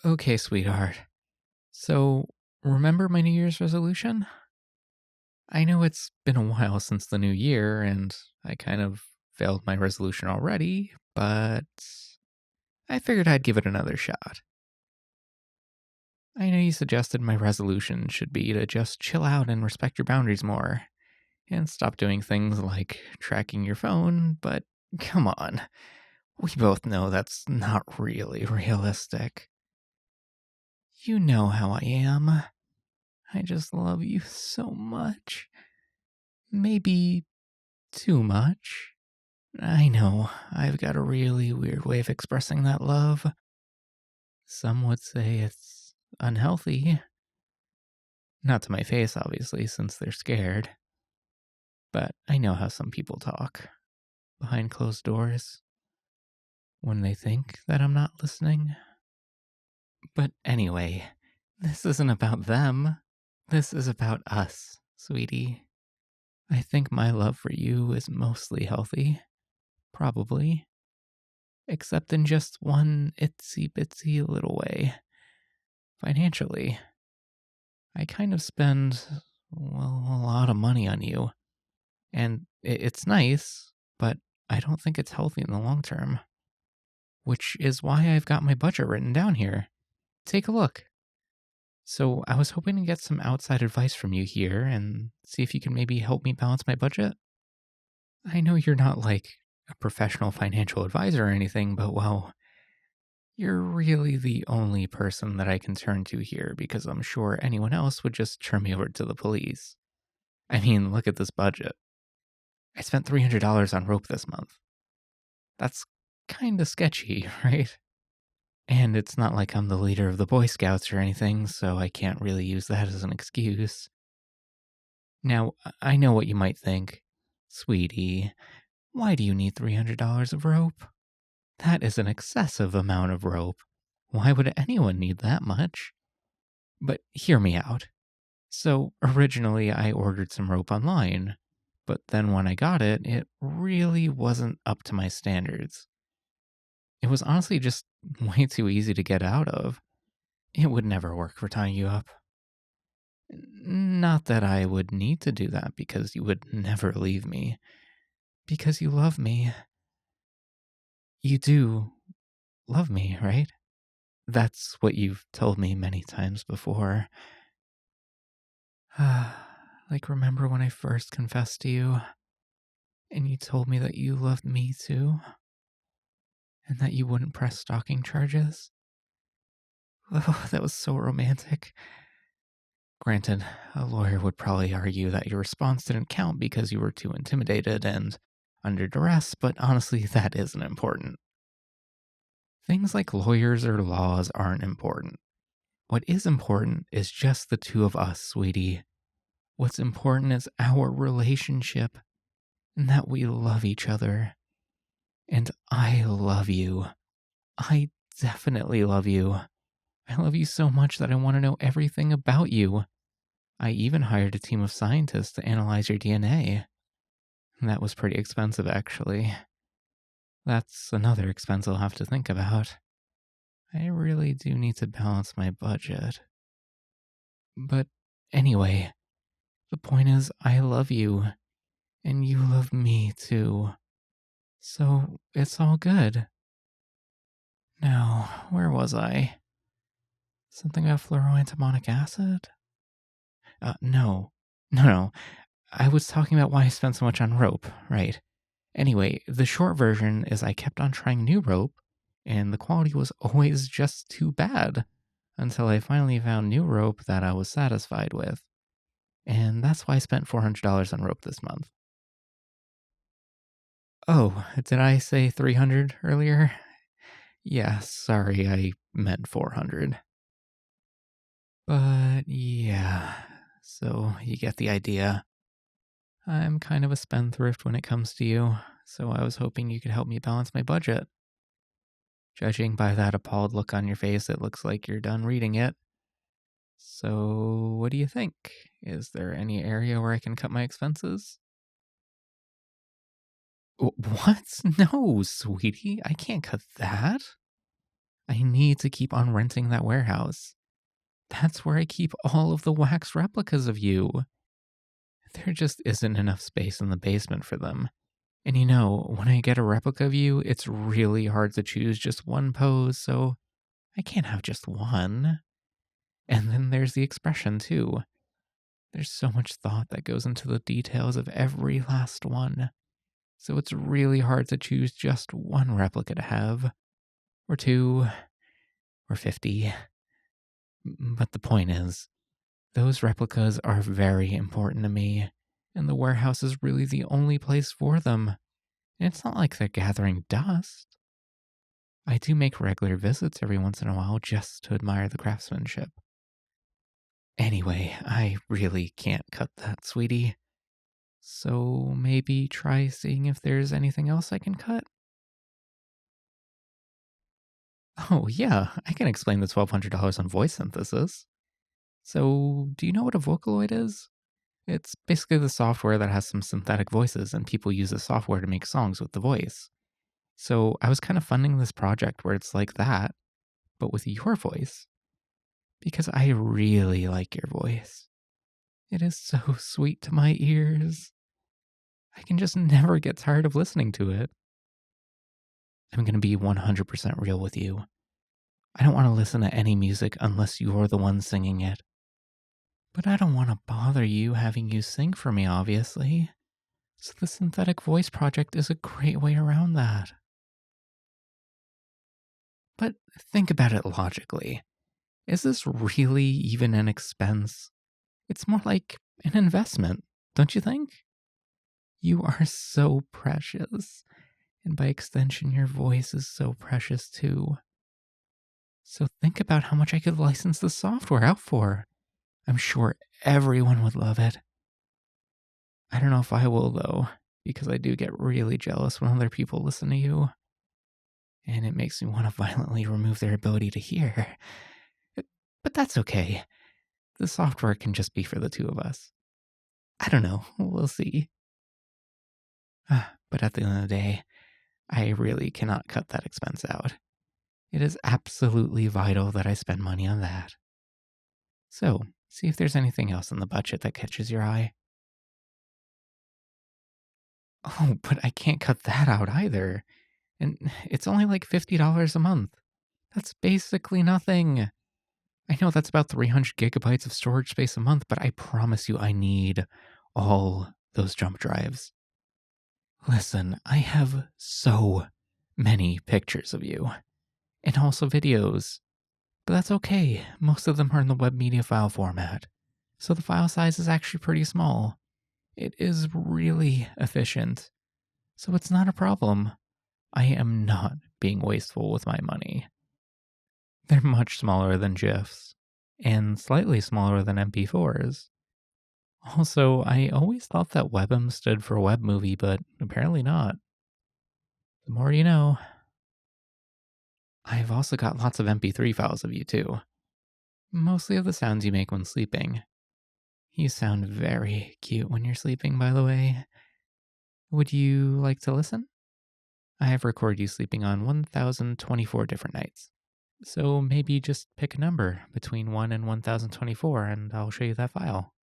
Okay, sweetheart. So, remember my New Year's resolution? I know it's been a while since the new year, and I kind of failed my resolution already, but I figured I'd give it another shot. I know you suggested my resolution should be to just chill out and respect your boundaries more, and stop doing things like tracking your phone, but come on. We both know that's not really realistic. You know how I am. I just love you so much. Maybe too much. I know, I've got a really weird way of expressing that love. Some would say it's unhealthy. Not to my face, obviously, since they're scared. But I know how some people talk behind closed doors when they think that I'm not listening. But anyway, this isn't about them. This is about us, sweetie. I think my love for you is mostly healthy. Probably. Except in just one itsy bitsy little way. Financially, I kind of spend, well, a lot of money on you. And it's nice, but I don't think it's healthy in the long term. Which is why I've got my budget written down here. Take a look. So I was hoping to get some outside advice from you here and see if you can maybe help me balance my budget. I know you're not like a professional financial advisor or anything, but well, you're really the only person that I can turn to here because I'm sure anyone else would just turn me over to the police. I mean, look at this budget. I spent $300 on rope this month. That's kinda sketchy, right? And it's not like I'm the leader of the Boy Scouts or anything, so I can't really use that as an excuse. Now, I know what you might think. Sweetie, why do you need $300 of rope? That is an excessive amount of rope. Why would anyone need that much? But hear me out. So, originally, I ordered some rope online, but then when I got it, it really wasn't up to my standards. It was honestly just way too easy to get out of. It would never work for tying you up. Not that I would need to do that because you would never leave me. Because you love me. You do love me, right? That's what you've told me many times before. Like, remember when I first confessed to you and you told me that you loved me too? And that you wouldn't press stalking charges? Oh, that was so romantic. Granted, a lawyer would probably argue that your response didn't count because you were too intimidated and under duress, but honestly, that isn't important. Things like lawyers or laws aren't important. What is important is just the two of us, sweetie. What's important is our relationship and that we love each other. And I love you. I definitely love you. I love you so much that I want to know everything about you. I even hired a team of scientists to analyze your DNA. That was pretty expensive, actually. That's another expense I'll have to think about. I really do need to balance my budget. But anyway, the point is, I love you, and you love me too. So it's all good. Now, where was I? Something about fluoroantimonic acid? No. No. I was talking about why I spent so much on rope, right? Anyway, the short version is I kept on trying new rope, and the quality was always just too bad until I finally found new rope that I was satisfied with. And that's why I spent $400 on rope this month. Oh, did I say 300 earlier? Yeah, sorry, I meant 400. But yeah, so you get the idea. I'm kind of a spendthrift when it comes to you, so I was hoping you could help me balance my budget. Judging by that appalled look on your face, it looks like you're done reading it. So, what do you think? Is there any area where I can cut my expenses? What? No, sweetie, I can't cut that. I need to keep on renting that warehouse. That's where I keep all of the wax replicas of you. There just isn't enough space in the basement for them. And when I get a replica of you, it's really hard to choose just one pose, so I can't have just one. And then there's the expression, too. There's so much thought that goes into the details of every last one. So it's really hard to choose just one replica to have, or two, or 50. But the point is, those replicas are very important to me, and the warehouse is really the only place for them. And it's not like they're gathering dust. I do make regular visits every once in a while just to admire the craftsmanship. Anyway, I really can't cut that, sweetie. So maybe try seeing if there's anything else I can cut? Oh, yeah, I can explain the $1,200 on voice synthesis. So, do you know what a Vocaloid is? It's basically the software that has some synthetic voices, and people use the software to make songs with the voice. So, I was kind of funding this project where it's like that, but with your voice, because I really like your voice. It is so sweet to my ears. I can just never get tired of listening to it. I'm going to be 100% real with you. I don't want to listen to any music unless you're the one singing it. But I don't want to bother you having you sing for me, obviously. So the synthetic voice project is a great way around that. But think about it logically. Is this really even an expense? It's more like an investment, don't you think? You are so precious, and by extension, your voice is so precious too. So think about how much I could license the software out for. I'm sure everyone would love it. I don't know if I will, though, because I do get really jealous when other people listen to you. And it makes me want to violently remove their ability to hear. But that's okay. The software can just be for the two of us. I don't know. We'll see. But at the end of the day, I really cannot cut that expense out. It is absolutely vital that I spend money on that. So, see if there's anything else in the budget that catches your eye. Oh, but I can't cut that out either. And it's only like $50 a month. That's basically nothing. I know that's about 300 gigabytes of storage space a month, but I promise you I need all those jump drives. Listen, I have so many pictures of you, and also videos. But that's okay. Most of them are in the web media file format. So the file size is actually pretty small. It is really efficient. So it's not a problem. I am not being wasteful with my money. They're much smaller than GIFs, and slightly smaller than MP4s. Also, I always thought that WebM stood for web movie, but apparently not. The more you know. I've also got lots of MP3 files of you too. Mostly of the sounds you make when sleeping. You sound very cute when you're sleeping, by the way. Would you like to listen? I have recorded you sleeping on 1,024 different nights. So maybe just pick a number between 1 and 1,024 and I'll show you that file.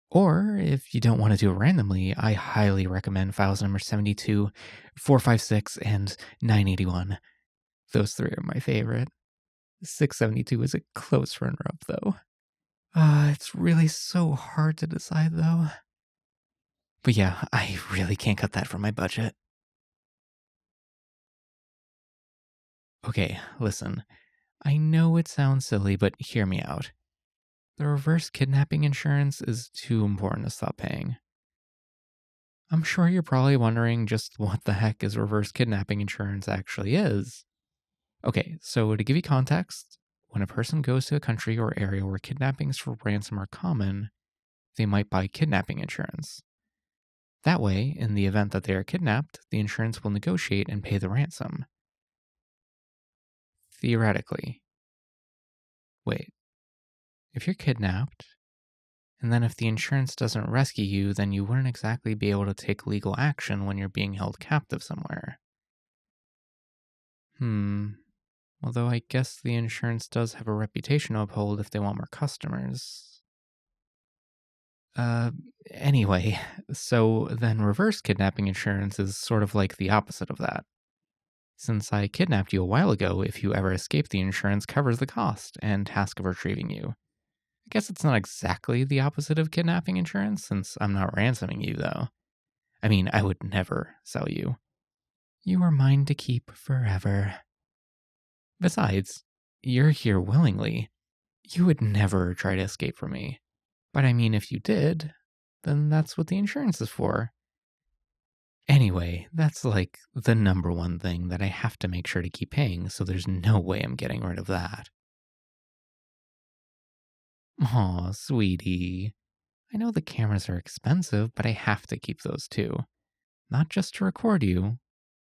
Or if you don't want to do it randomly, I highly recommend files number 72, 456, and 981. Those three are my favorite. 672 is a close runner-up, though. It's really so hard to decide, though. But yeah, I really can't cut that from my budget. Okay, listen. I know it sounds silly, but hear me out. The reverse kidnapping insurance is too important to stop paying. I'm sure you're probably wondering just what the heck is reverse kidnapping insurance actually is. Okay, so to give you context, when a person goes to a country or area where kidnappings for ransom are common, they might buy kidnapping insurance. That way, in the event that they are kidnapped, the insurance will negotiate and pay the ransom. Theoretically. Wait, if you're kidnapped, and then if the insurance doesn't rescue you, then you wouldn't exactly be able to take legal action when you're being held captive somewhere. Although I guess the insurance does have a reputation to uphold if they want more customers. Uh, anyway, so then reverse kidnapping insurance is sort of like the opposite of that. Since I kidnapped you a while ago, if you ever escape, the insurance covers the cost and task of retrieving you. I guess it's not exactly the opposite of kidnapping insurance, since I'm not ransoming you, though. I mean, I would never sell you. You are mine to keep forever. Besides, you're here willingly. You would never try to escape from me. But I mean, if you did, then that's what the insurance is for. Anyway, that's like the number one thing that I have to make sure to keep paying, so there's no way I'm getting rid of that. Aw, sweetie. I know the cameras are expensive, but I have to keep those too. Not just to record you.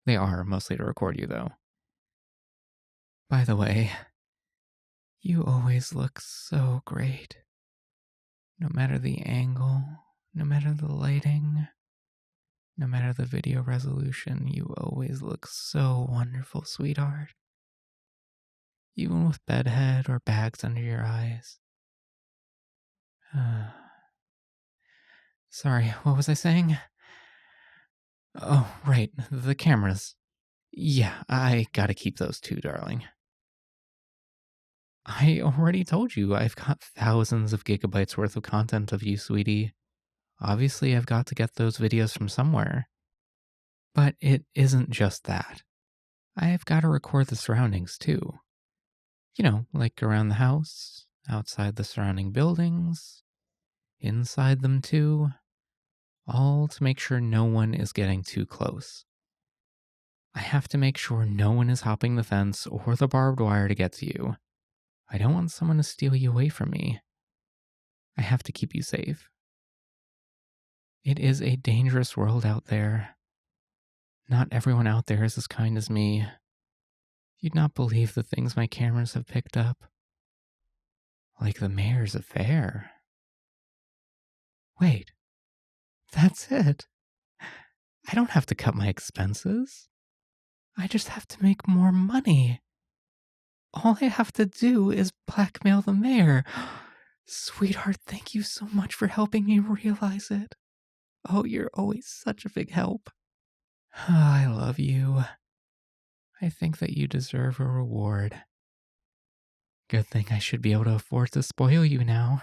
They are mostly to record you, though. By the way, you always look so great. No matter the angle, no matter the lighting, no matter the video resolution, you always look so wonderful, sweetheart. Even with bedhead or bags under your eyes. Sorry, what was I saying? Oh, right, the cameras. Yeah, I gotta keep those too, darling. I already told you I've got thousands of gigabytes worth of content of you, sweetie. Obviously, I've got to get those videos from somewhere. But it isn't just that. I've got to record the surroundings too. You know, like around the house, outside the surrounding buildings, inside them too. All to make sure no one is getting too close. I have to make sure no one is hopping the fence or the barbed wire to get to you. I don't want someone to steal you away from me. I have to keep you safe. It is a dangerous world out there. Not everyone out there is as kind as me. You'd not believe the things my cameras have picked up. Like the mayor's affair. Wait, that's it. I don't have to cut my expenses. I just have to make more money. All I have to do is blackmail the mayor. Sweetheart, thank you so much for helping me realize it. Oh, you're always such a big help. I love you. I think that you deserve a reward. Good thing I should be able to afford to spoil you now.